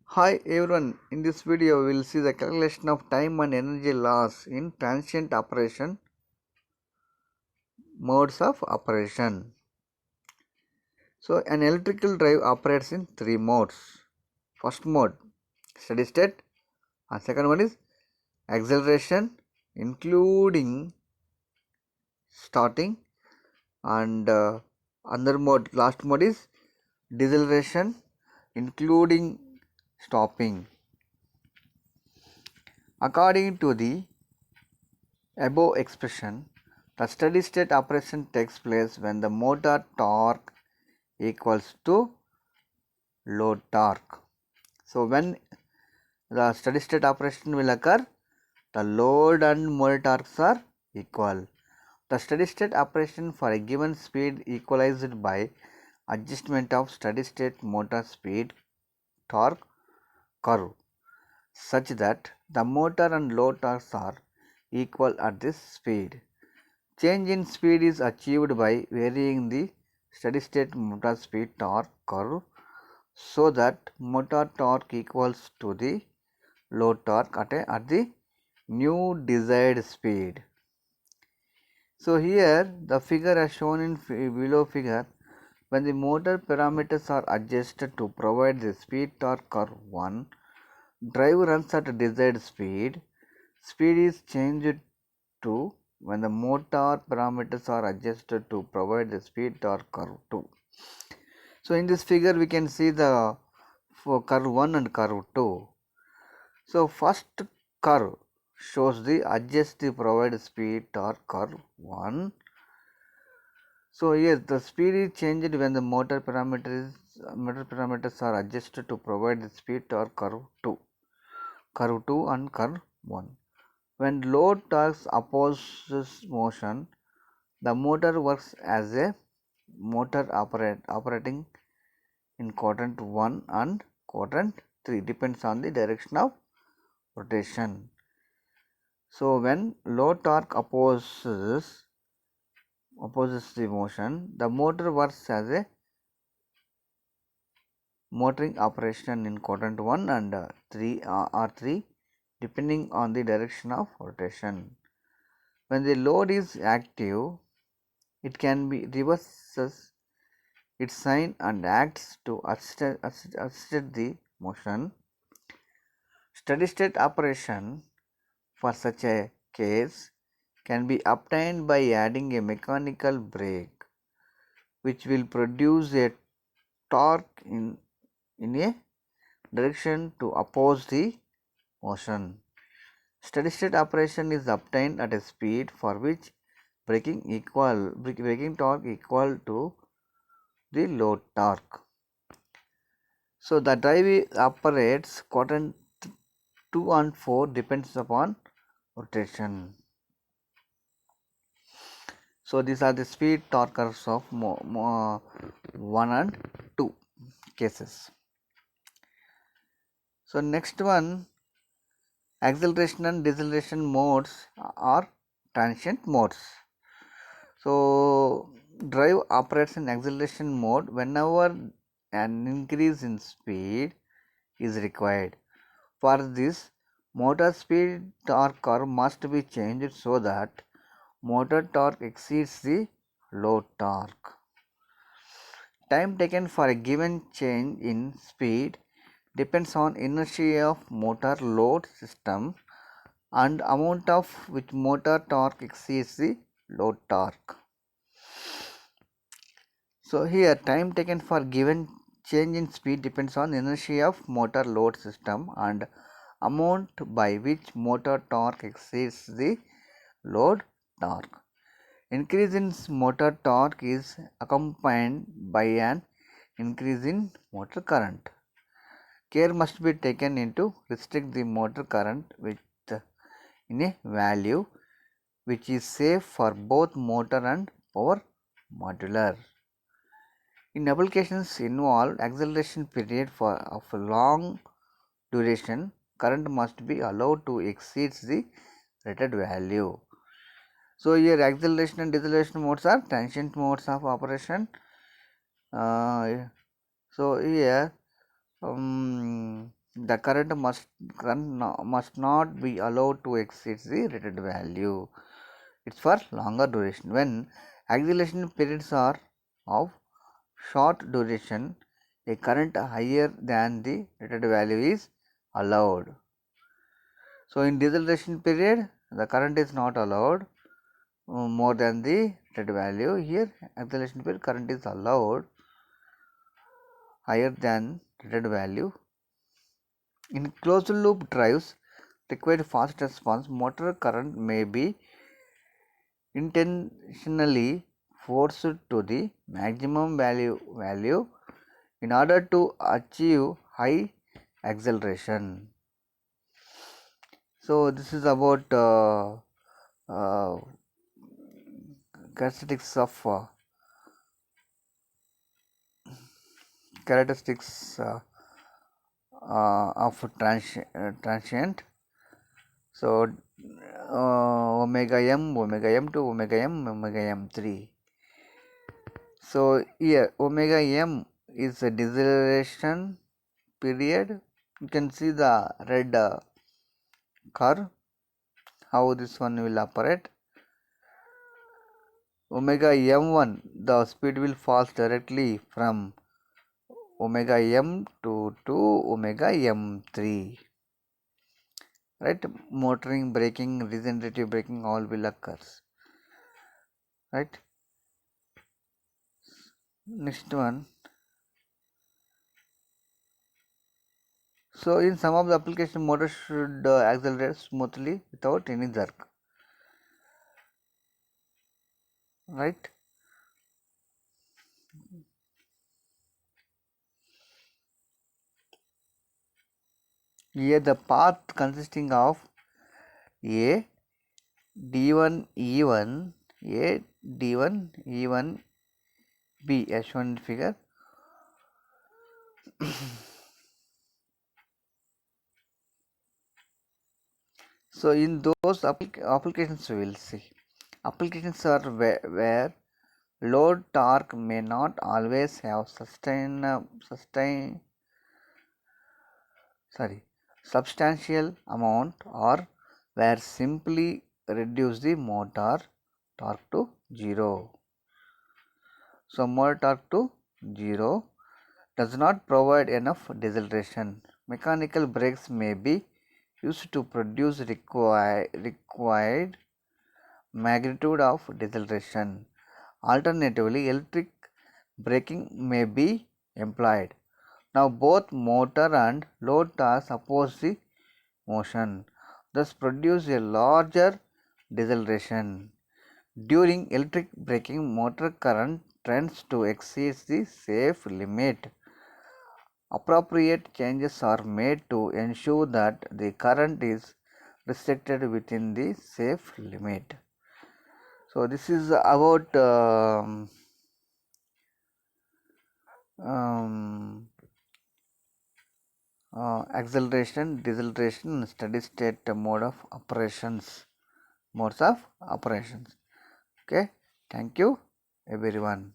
Hi everyone, in this video we will see the calculation of time and energy loss in transient operation modes of operation. So an electrical drive operates in three modes. First mode steady state, and second one is acceleration including starting, and another mode, last mode is deceleration including stopping. According to the above expression, the steady state operation takes place when the motor torque equals to load torque. So when the steady state operation will occur, the load and motor torques are equal. The steady state operation for a given speed equalized by adjustment of steady state motor speed torque curve such that the motor and load torques are equal at this speed. Change in speed is achieved by varying the steady state motor speed torque curve so that motor torque equals to the load torque at the new desired speed. So here the figure as shown in below figure, when the motor parameters are adjusted to provide the speed torque curve 1, drive runs at desired speed. Speed is changed to when the motor parameters are adjusted to provide the speed torque curve 2. So in this figure we can see the for curve 1 and curve 2. So first curve shows the adjust the provide speed torque curve 1. So yes, the speed is changed when the motor parameters are adjusted to provide the speed torque curve 2 and curve 1. When load torque opposes motion, the motor works as a motor operating in quadrant 1 and quadrant 3, depends on the direction of rotation. So when load torque opposes the motion, the motor works as a motoring operation in quadrant 1 and 3 or 3, depending on the direction of rotation. When the load is active, it can be reverses its sign and acts to assist the motion. Steady state operation for such a case can be obtained by adding a mechanical brake which will produce a torque in a direction to oppose the motion. Steady state operation is obtained at a speed for which braking torque equal to the load torque. So the drive operates quadrant 2 and 4 depends upon rotation. So these are the speed torque curves of 1 and 2 cases. So next one, acceleration and deceleration modes are transient modes. So drive operates in acceleration mode whenever an increase in speed is required. For this, motor speed torque curve must be changed so that motor torque exceeds the load torque. Time taken for a given change in speed depends on inertia of motor load system and amount of which motor torque exceeds the load torque. So here time taken for given change in speed depends on inertia of motor load system and amount by which motor torque exceeds the load torque. Increase in motor torque is accompanied by an increase in motor current. Care must be taken into restrict the motor current with in a value which is safe for both motor and power modular. In applications involve acceleration period of a long duration, current must be allowed to exceed the rated value. So here acceleration and deceleration modes are transient modes of operation. So here the current must not be allowed to exceed the rated value. It's for longer duration. When acceleration periods are of short duration, a current higher than the rated value is allowed. So, in deceleration period, the current is not allowed more than the rated value. Here, acceleration period current is allowed higher than rated value. In closed loop drives require fast response, motor current may be intentionally forced to the maximum value in order to achieve high acceleration. So, this is about uh, characteristics of characteristics of transient. So, omega m2, omega m3. So, here omega m is a deceleration period. You can see the red curve, how this one will operate. Omega m1, the speed will fall directly from omega m2 to omega m3. Right, motoring, braking, regenerative braking, all will occur. Right. Next one. So, in some of the application, motor should accelerate smoothly without any jerk. Right. Here the path consisting of A D1 E1 A D1 E1 B as shown in figure. So, in those applications we will see. Applications are where load torque may not always have substantial amount, or where simply reduce the motor torque to 0. So, motor torque to 0 does not provide enough deceleration. Mechanical brakes may be used to produce required magnitude of deceleration. Alternatively, electric braking may be employed. Now, both motor and load torques oppose the motion, thus produce a larger deceleration. During electric braking, motor current tends to exceed the safe limit. Appropriate changes are made to ensure that the current is restricted within the safe limit. So, this is about acceleration, deceleration, steady state modes of operations. Okay, thank you everyone.